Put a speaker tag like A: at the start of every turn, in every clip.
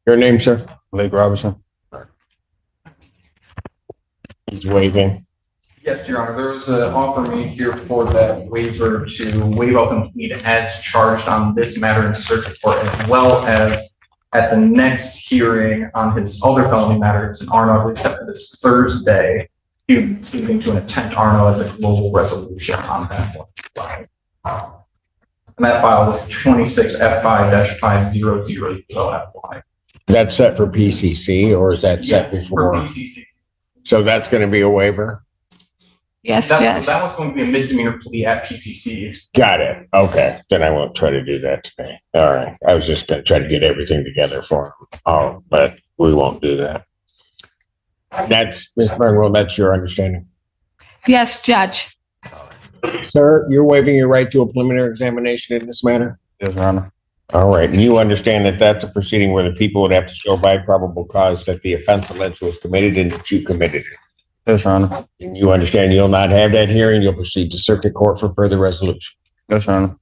A: Your name, sir?
B: Blake Robinson.
A: He's waiving.
C: Yes, Your Honor. There was an offer made here for that waiver to waive up and plead as charged on this matter in circuit court, as well as at the next hearing on his other felony matter. It's an Arno, except for this Thursday, he pleading to an attempt Arno as a global resolution on that one. And that file is 26 F5-500FY.
A: That's set for PCC, or is that set
C: Yes,
A: before?
C: for PCC.
A: So that's going to be a waiver?
D: Yes,
C: That
D: Judge.
C: one's going to be a misdemeanor plea at PCC.
A: Got it. Okay. Then I won't try to do that today. All right. I was just going to try to get everything together for him. Oh, but we won't do that. That's, Ms. Burnwell, that's your understanding.
D: Yes, Judge.
A: Sir, you're waiving your right to a preliminary examination in this matter?
B: Yes, Your Honor.
A: All right. And you understand that that's a proceeding where the people would have to show by probable cause that the offense alleged was committed and that you committed it.
B: Yes, Your Honor.
A: And you understand you'll not have that hearing. You'll proceed to circuit court for further resolution.
B: Yes, Your Honor.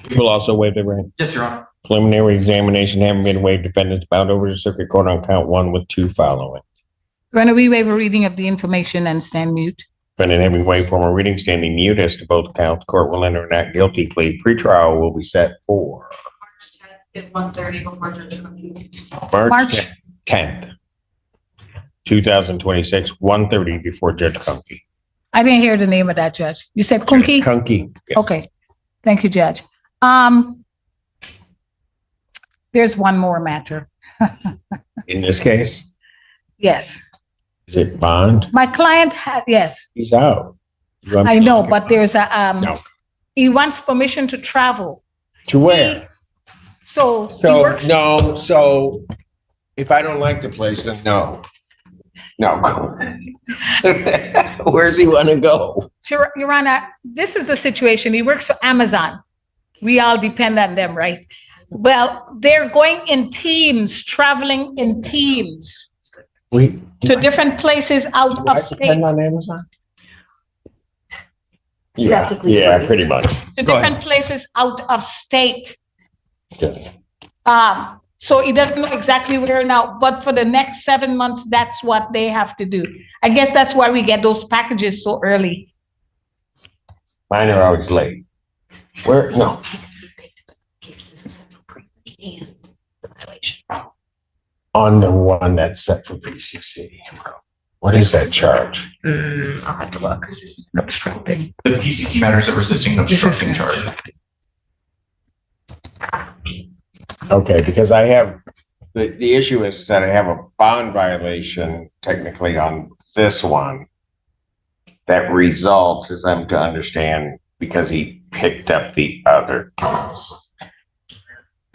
A: You will also waive the right.
C: Yes, Your Honor.
A: Preliminary examination having been waived, defendants bound over to circuit court on count 1 with 2 following.
D: Going to waive a reading of the information and stand mute.
A: Defendant having waived formal reading, standing mute as to both counts. Court will enter a not guilty plea. Pretrial will be set for
E: March 10th at 1:30 before Judge Conklin.
A: March 10th, 2026, 1:30 before Judge Kunke.
D: I didn't hear the name of that, Judge. You said Kunke?
A: Kunke. Yes.
D: Okay. Thank you, Judge. There's one more matter.
A: In this case,
D: Yes.
A: is it bond?
D: My client had, yes,
A: He's out. You want-
D: I know, but there's a,
A: No.
D: he wants permission to travel.
A: To where?
D: So he
A: So,
D: works,
A: no, so if I don't like the place, then no. No. Where's he want to go?
D: Your Honor, this is the situation. He works for Amazon. We all depend on them, right? Well, they're going in teams, traveling in teams
A: We
D: to different places out
A: do I
D: of state,
A: depend on Amazon? Yeah,
E: Practically
A: yeah,
E: free.
A: pretty much.
D: to
A: Go
D: different places out of state.
A: Good.
D: So he doesn't know exactly where now, but for the next 7 months, that's what they have to do. I guess that's why we get those packages so early.
A: Mine are always late. Where, no,
E: And the violation.
A: on the one that's set for PCC. What is that charge?
E: I'll have to look. Obstructing.
C: The PCC matters of resisting obstruction charge.
A: Okay, because I have, the issue is that I have a bond violation technically on this one that results, as I'm to understand, because he picked up the other case.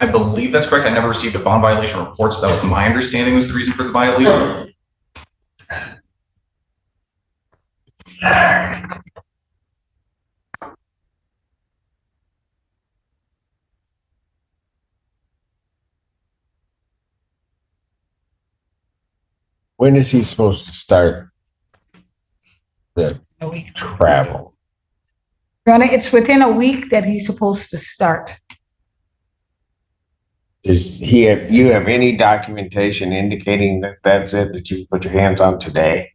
C: I believe that's correct. I never received a bond violation report, so that was my understanding was the reason for the violation.
A: When is he supposed to start the travel?
D: Your Honor, it's within a week that he's supposed to start.
A: Does he have, you have any documentation indicating that that's it, that you put your hands on today?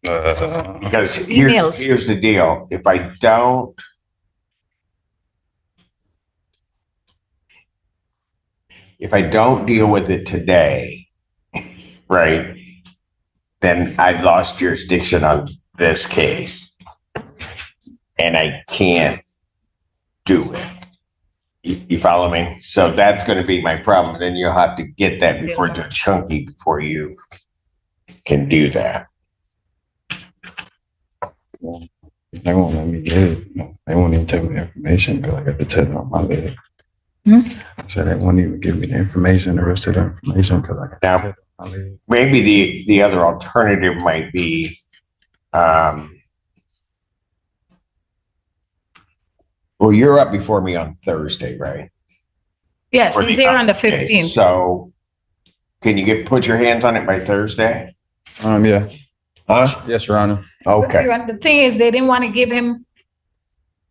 A: Because
D: Emails.
A: here's the deal. If I don't deal with it today, right, then I've lost jurisdiction on this case. And I can't do it. You follow me? So that's going to be my problem. Then you'll have to get that before Judge Chunky before you can do that.
B: They won't let me get it. No, they won't even take me the information because I got the tether on my leg. So they won't even give me the information, the rest of the information because I got the
A: Now,
B: tether on my leg.
A: maybe the other alternative might be, well, you're up before me on Thursday, right?
D: Yes,
A: Or
D: he's here on the
A: okay,
D: 15th.
A: So can you put your hands on it by Thursday?
B: Yeah.
A: Huh?
B: Yes, Your Honor.
A: Okay.
D: The thing is, they didn't want to give him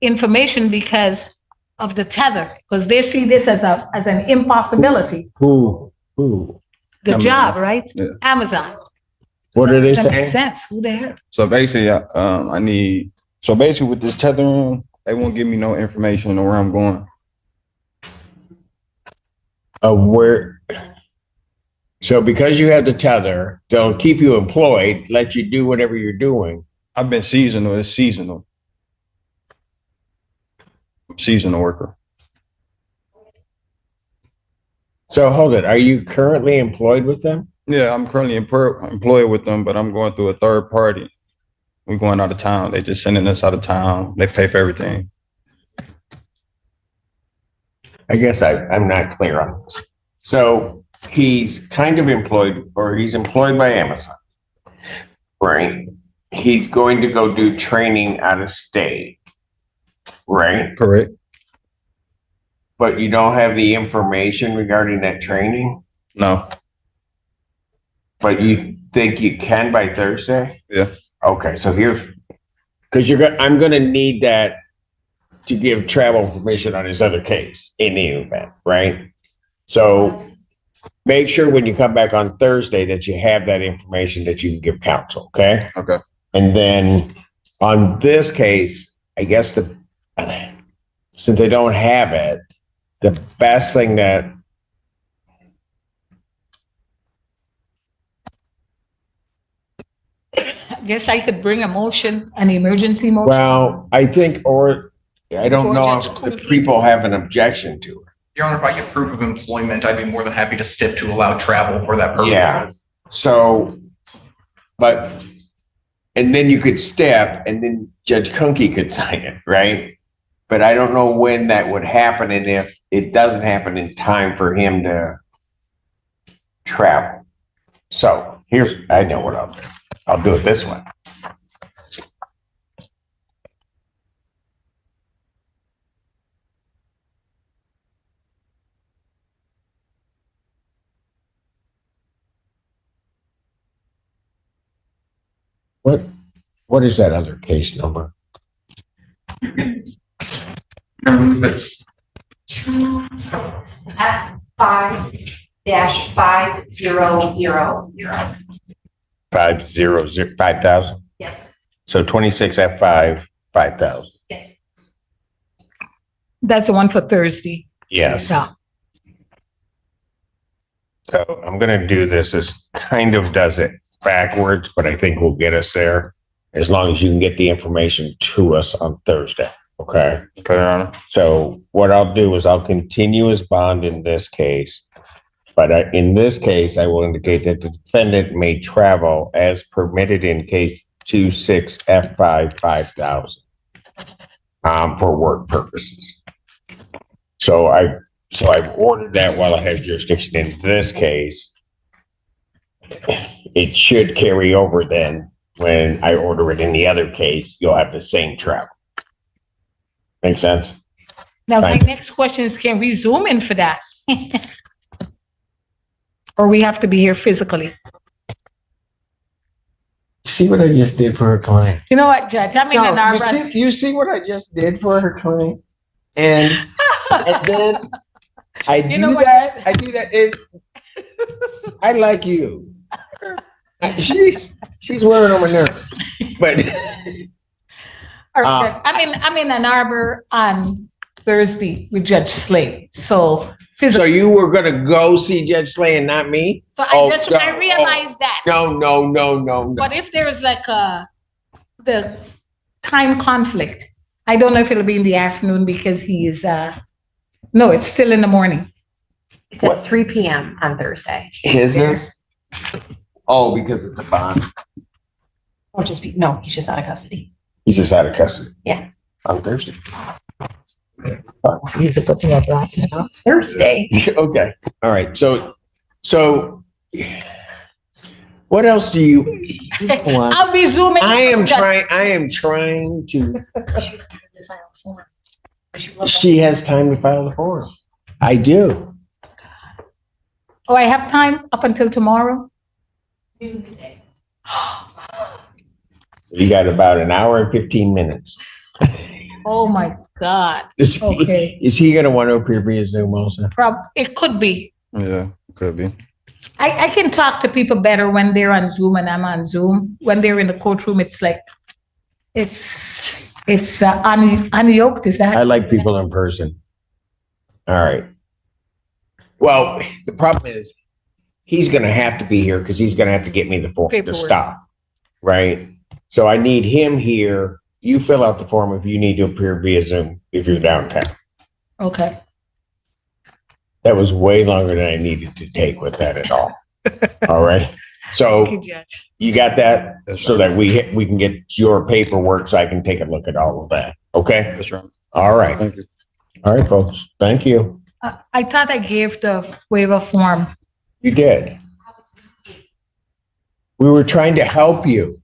D: information because of the tether, because they see this as an impossibility.
A: Who?
D: The
B: Amazon.
D: job, right?
B: Yeah.
D: Amazon.
A: What are they
D: That makes
A: saying?
D: sense. Who the hell?
B: So basically, so basically with this tethering, they won't give me no information on where I'm going.
A: Where? So because you have the tether, they'll keep you employed, let you do whatever you're doing.
B: I've been seasonal. It's seasonal. I'm seasonal worker.
A: So hold it. Are you currently employed with them?
B: Yeah, I'm currently employed with them, but I'm going through a third party. We're going out of town. They just sending us out of town. They pay for everything.
A: I guess I'm not clear on this. So he's kind of employed, or he's employed by Amazon, right? He's going to go do training out of state, right?
B: Correct.
A: But you don't have the information regarding that training,
B: No.
A: but you think you can by Thursday?
B: Yeah.
A: Okay, so here's, because I'm gonna need that to give travel permission on his other case in the event, right? So make sure when you come back on Thursday that you have that information that you can give counsel, okay?
B: Okay.
A: And then on this case, I guess since they don't have it, the best thing that
D: I guess I could bring a motion, an emergency motion.
A: well, I think, or I don't know if the people have an objection to it.
C: Your Honor, if I get proof of employment, I'd be more than happy to stip to allow travel for that purpose.
A: Yeah. So, but, and then you could step and then Judge Kunke could sign it, right? But I don't know when that would happen and if it doesn't happen in time for him to travel. So I know what I'll do. I'll do it this way. What is that other case number?
C: That's
E: 26F5-5000.
A: 5,000.
E: Yes,
A: So 26F5, 5,000.
E: yes.
D: That's the one for Thursday.
A: Yes.
D: Yeah.
A: So I'm gonna do this as kind of does it backwards, but I think we'll get us there as long as you can get the information to us on Thursday. Okay.
B: Okay, Your Honor.
A: So what I'll do is I'll continue as bond in this case. But in this case, I will indicate that the defendant may travel as permitted in case 26F5 5,000 for work purposes. So I've ordered that while I have jurisdiction in this case. It should carry over then when I order it in the other case, you'll have the same travel. Make sense?
D: Now, my
A: Fine.
D: next question is, can we zoom in for that? Or we have to be here physically?
A: See what I just did for her client?
D: You know what, Judge? I'm in Ann Arbor.
A: You see what I just did for her client? And then I
D: You know
A: do
D: what?
A: that. I do that. I like you. She's wearing on my nerves. But
D: All right, Judge. I'm in Ann Arbor on Thursday with Judge Slade. So
A: so
D: physically.
A: you were gonna go see Judge Slay and not me?
D: So
A: Oh,
D: I realize that.
A: No.
D: But if there is like the time conflict, I don't know if it'll be in the afternoon because he is, no, it's still in the morning.
E: It's at 3 p.m. on Thursday.
A: Business? Oh, because it's a bond.
E: Or no, he's just out of custody.
A: He's just out of custody.
E: Yeah.
A: On Thursday.
E: He's looking at that Thursday.
A: Okay, all right, so what else do you want?
D: I'll be zooming.
A: I am
D: Judge.
A: trying to, she has time to file the form. I do.
D: Oh, I have time up until tomorrow?
A: You got about an hour and 15 minutes.
D: Oh, my God.
A: Is he,
D: Okay.
A: is he gonna want to appear via Zoom also?
D: It could be.
B: Yeah, could be.
D: I can talk to people better when they're on Zoom and I'm on Zoom. When they're in the courtroom, it's like, it's unyoked, is
A: I
D: that?
A: like people in person. All right. Well, the problem is, he's gonna have to be here because he's gonna have to get me the form, the
D: Paperwork.
A: stuff, right? So I need him here. You fill out the form if you need to appear via Zoom if you're downtown.
D: Okay.
A: That was way longer than I needed to take with that at all. All right. So
D: Thank you, Judge.
A: you got that
B: That's
A: so
B: right.
A: that we can get your paperwork so I can take a look at all of that. Okay.
B: That's right.
A: All right.
B: Thank you.
A: All right, folks. Thank you.
D: I thought I gave the waiver form.
A: You did. We were trying to help you.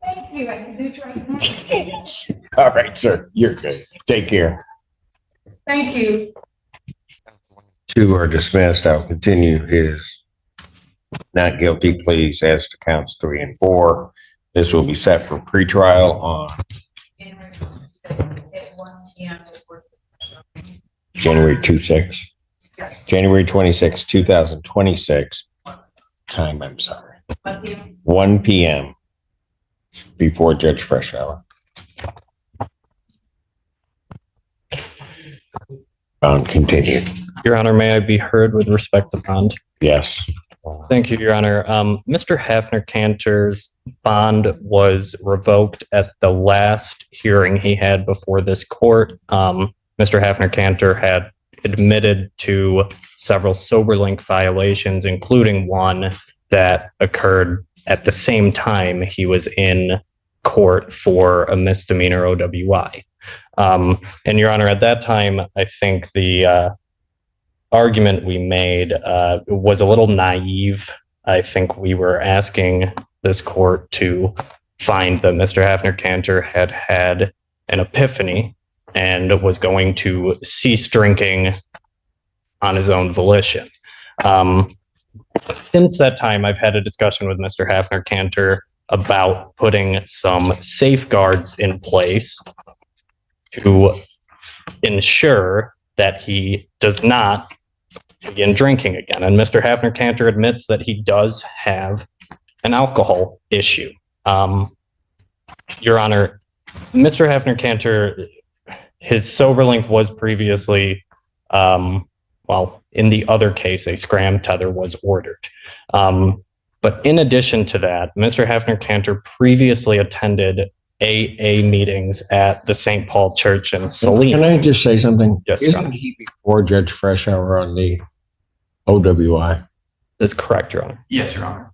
D: Thank you. I can do it right now.
A: All right, sir. You're good. Take care.
D: Thank you.
A: Two are dismissed. I'll continue his not guilty pleas as to counts 3 and 4. This will be set for pretrial on January 26,
D: Yes.
A: January 26, 2026. Time, I'm sorry. 1 p.m. before Judge Freshour. Continued.
F: Your Honor, may I be heard with respect to bond?
A: Yes.
F: Thank you, Your Honor. Mr. Hafner Cantor's bond was revoked at the last hearing he had before this court. Mr. Hafner Cantor had admitted to several SoberLink violations, including one that occurred at the same time he was in court for a misdemeanor OWI. And Your Honor, at that time, I think the argument we made was a little naive. I think we were asking this court to find that Mr. Hafner Cantor had had an epiphany and was going to cease drinking on his own volition. Since that time, I've had a discussion with Mr. Hafner Cantor about putting some safeguards in place to ensure that he does not begin drinking again. And Mr. Hafner Cantor admits that he does have an alcohol issue. Your Honor, Mr. Hafner Cantor, his SoberLink was previously, in the other case, a scram tether was ordered. But in addition to that, Mr. Hafner Cantor previously attended AA meetings at the St. Paul Church in Saline.
A: Can I just say something?
F: Yes, Your
A: Isn't
F: Honor.
A: he before Judge Freshour on the OWI?
F: That's correct, Your Honor.
C: Yes, Your Honor.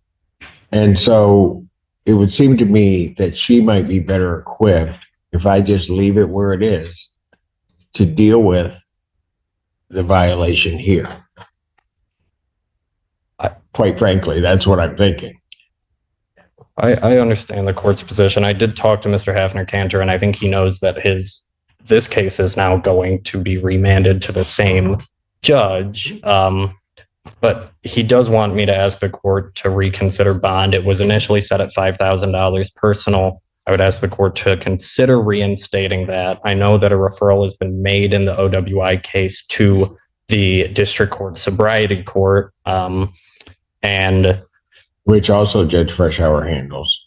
A: And so it would seem to me that she might be better equipped if I just leave it where it is to deal with the violation here. Quite frankly, that's what I'm thinking.
F: I understand the court's position. I did talk to Mr. Hafner Cantor, and I think he knows that this case is now going to be remanded to the same judge. But he does want me to ask the court to reconsider bond. It was initially set at $5,000 personal. I would ask the court to consider reinstating that. I know that a referral has been made in the OWI case to the district court sobriety court. And
A: Which also Judge Freshour handles.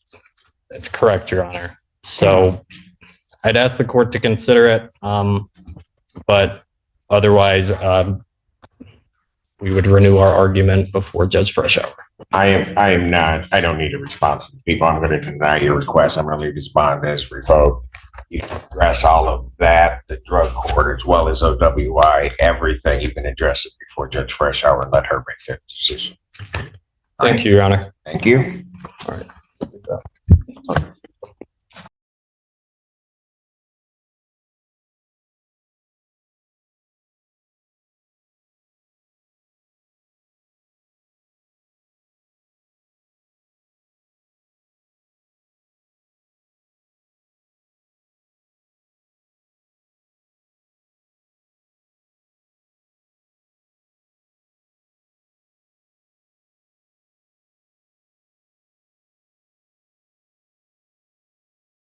F: that's correct, Your Honor. So I'd ask the court to consider it. But otherwise, we would renew our argument before Judge Freshour.
A: I am not, I don't need a response from people. I'm going to deny your request. I'm going to leave this bond as revoked. You can address all of that, the drug court, as well as OWI, everything. You can address it before Judge Freshour and let her make that decision.
F: Thank you, Your Honor.
A: Thank you.
F: All right.